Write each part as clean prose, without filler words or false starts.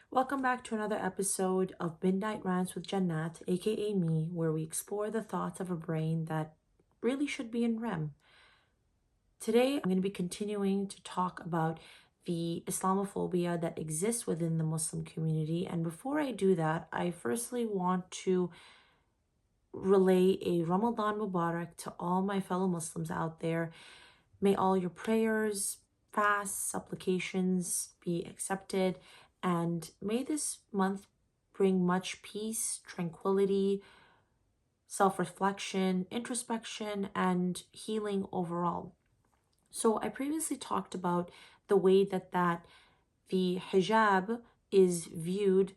Welcome back to another episode of Midnight Rants with Jannat, aka me, where we explore the thoughts of a brain that really should be in REM. Today, I'm going to be continuing to talk about the Islamophobia that exists within the Muslim community. And before I do that, I firstly want to relay a Ramadan Mubarak to all my fellow Muslims out there. May all your prayers, fasts, supplications be accepted, and may this month bring much peace, tranquility, self-reflection, introspection, and healing overall. So I previously talked about the way that the hijab is viewed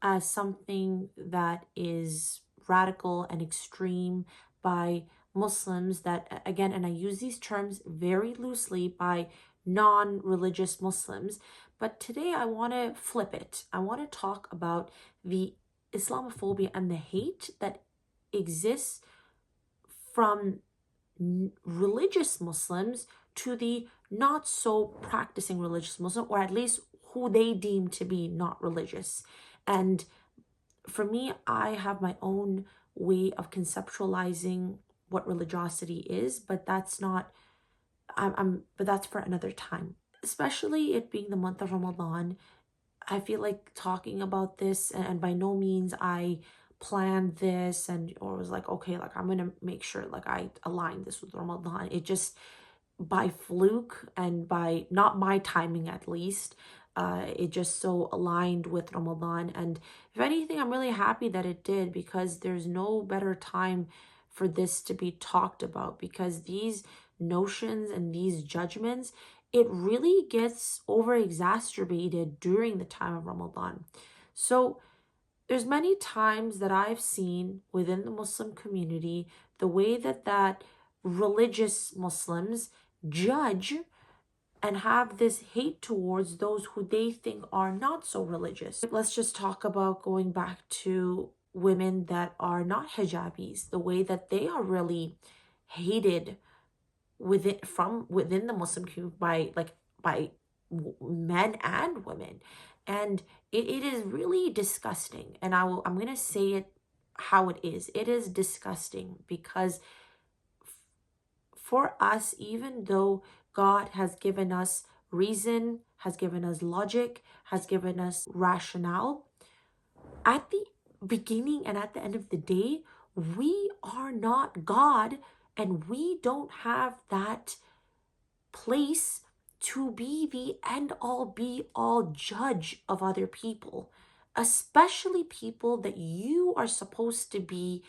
as something that is radical and extreme by Muslims that, again, and I use these terms very loosely, by non-religious Muslims. But today I want to flip it. I want to talk about the Islamophobia and the hate that exists from religious Muslims to the not so practicing religious Muslim, or at least who they deem to be not religious. And for me, I have my own way of conceptualizing what religiosity is, but that's not but that's for another time. Especially it being the month of Ramadan, I feel like talking about this, and by no means I planned this and or was like, okay, like I'm gonna make sure like I align this with Ramadan. It just, by fluke and by not my timing at least, it just so aligned with Ramadan. And if anything, I'm really happy that it did, because there's no better time for this to be talked about, because these notions and these judgments, it really gets over exacerbated during the time of Ramadan. So there's many times that I've seen within the Muslim community the way that religious Muslims judge and have this hate towards those who they think are not so religious. Let's just talk about going back to women that are not hijabis, the way that they are really hated within the Muslim community by men and women. And it is really disgusting. And I'm gonna say it how it is. It is disgusting, because for us, even though God has given us reason, has given us logic, has given us rationale, at the beginning and at the end of the day, we are not God, and we don't have that place to be the end all be all judge of other people, especially people that you are supposed to be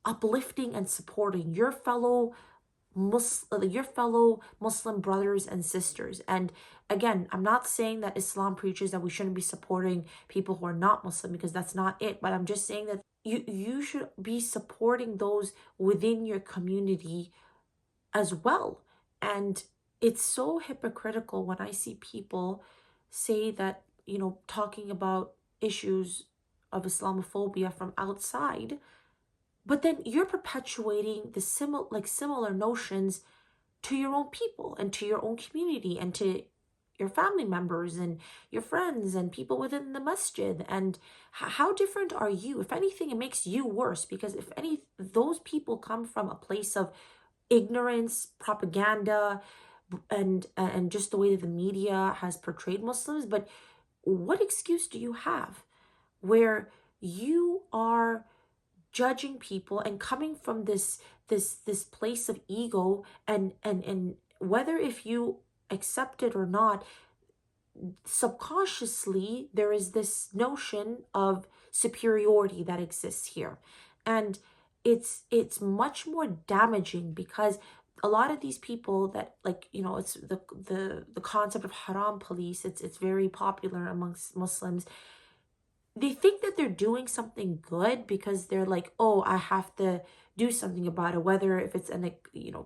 uplifting and supporting, your fellow Muslim brothers and sisters. And again, I'm not saying that Islam preaches that we shouldn't be supporting people who are not Muslim, because that's not it. But I'm just saying that you should be supporting those within your community as well. And it's so hypocritical when I see people say that, talking about issues of Islamophobia from outside, but then you're perpetuating the similar notions to your own people and to your own community and to your family members and your friends and people within the masjid. And how different are you? If anything, it makes you worse, because if any, those people come from a place of ignorance, propaganda, and just the way that the media has portrayed Muslims. But what excuse do you have where you are judging people and coming from this place of ego, and whether if you accept it or not, subconsciously there is this notion of superiority that exists here. And it's much more damaging, because a lot of these people that, like, it's the concept of haram police, it's very popular amongst Muslims. They think that they're doing something good because they're like, oh, I have to do something about it, whether if it's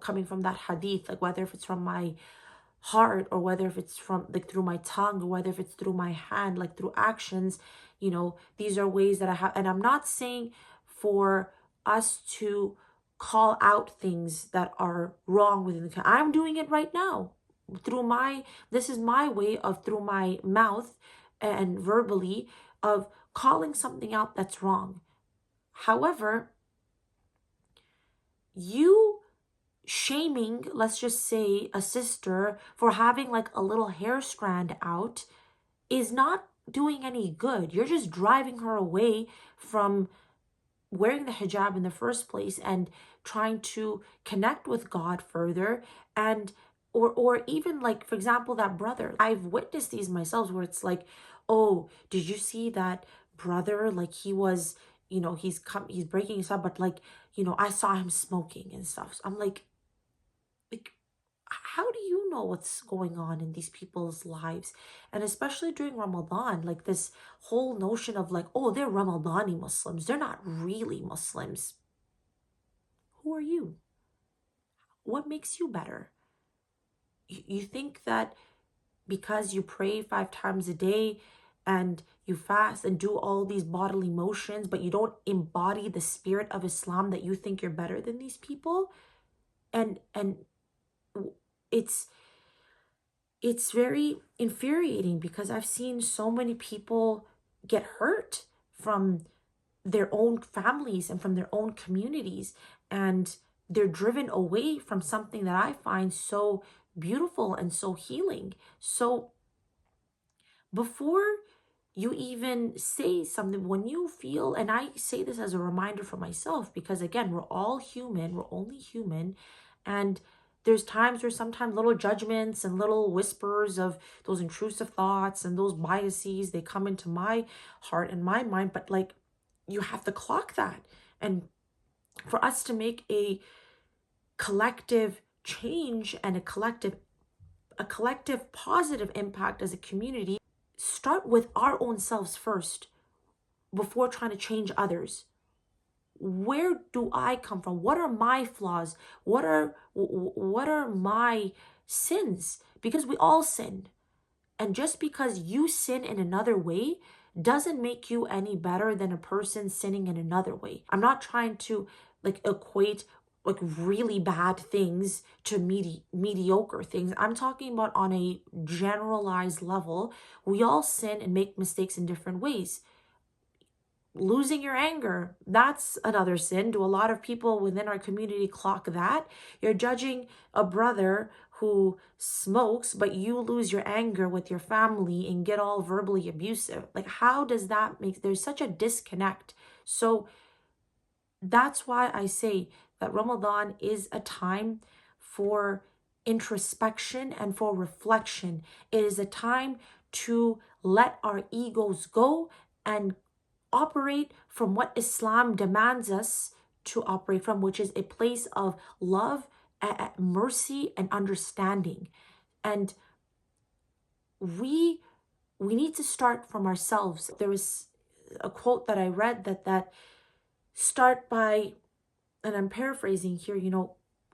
coming from that hadith, like whether if it's from my heart, or whether if it's from like through my tongue, or whether if it's through my hand, like through actions. These are ways that I have. And I'm not saying for us to call out things that are wrong within the, I'm doing it right now through my, this is my way of, through my mouth, and verbally of calling something out that's wrong. However, you shaming, let's just say, a sister for having like a little hair strand out is not doing any good. You're just driving her away from wearing the hijab in the first place and trying to connect with God further. And or even like, for example, that brother, I've witnessed these myself where it's like, oh, did you see that brother? Like he was, he's breaking his up, but like, I saw him smoking and stuff. So I'm like, how do you know what's going on in these people's lives? And especially during Ramadan, like this whole notion of like, oh, they're Ramadani Muslims. They're not really Muslims. Who are you? What makes you better? You think that because you pray 5 times a day and you fast and do all these bodily motions, but you don't embody the spirit of Islam, that you think you're better than these people? And it's it's very infuriating because I've seen so many people get hurt from their own families and from their own communities, and they're driven away from something that I find so beautiful and so healing. So before you even say something, when you feel, and I say this as a reminder for myself, because again, we're all human, we're only human, and there's times where sometimes little judgments and little whispers of those intrusive thoughts and those biases, they come into my heart and my mind, but like, you have to clock that. And for us to make a collective change and a collective positive impact as a community, start with our own selves first before trying to change others. Where do I come from? What are my flaws? What are my sins? Because we all sin. And just because you sin in another way doesn't make you any better than a person sinning in another way. I'm not trying to like equate like really bad things to mediocre things. I'm talking about on a generalized level. We all sin and make mistakes in different ways. Losing your anger, that's another sin. Do a lot of people within our community clock that? You're judging a brother who smokes, but you lose your anger with your family and get all verbally abusive. Like, how does that make, there's such a disconnect. So that's why I say that Ramadan is a time for introspection and for reflection. It is a time to let our egos go and operate from what Islam demands us to operate from, which is a place of love, mercy, and understanding. And we need to start from ourselves. There was a quote that I read that start by, and I'm paraphrasing here,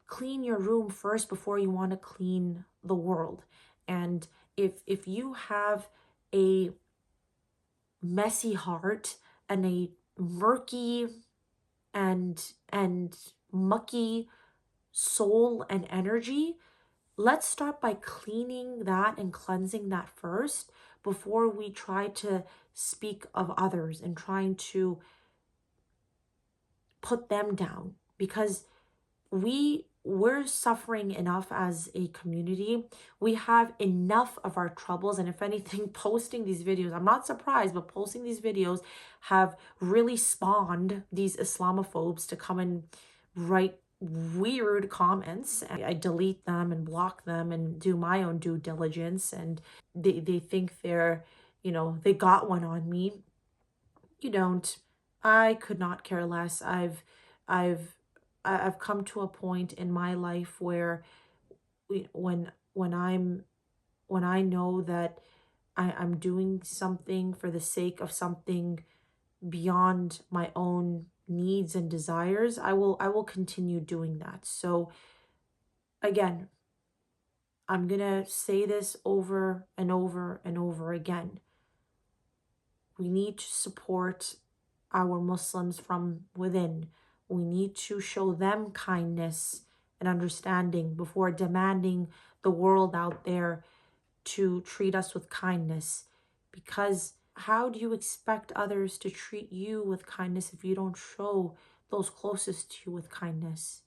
clean your room first before you want to clean the world. And if you have a messy heart and a murky and mucky soul and energy, let's start by cleaning that and cleansing that first before we try to speak of others and trying to put them down, because we're suffering enough as a community. We have enough of our troubles, and if anything, posting these videos, I'm not surprised, but posting these videos have really spawned these Islamophobes to come and write weird comments. I delete them and block them and do my own due diligence, and they think they got one on me. You don't. I could not care less. I've come to a point in my life where when I know that I'm doing something for the sake of something beyond my own needs and desires, I will continue doing that. So again, I'm gonna say this over and over and over again. We need to support our Muslims from within. We need to show them kindness and understanding before demanding the world out there to treat us with kindness. Because how do you expect others to treat you with kindness if you don't show those closest to you with kindness?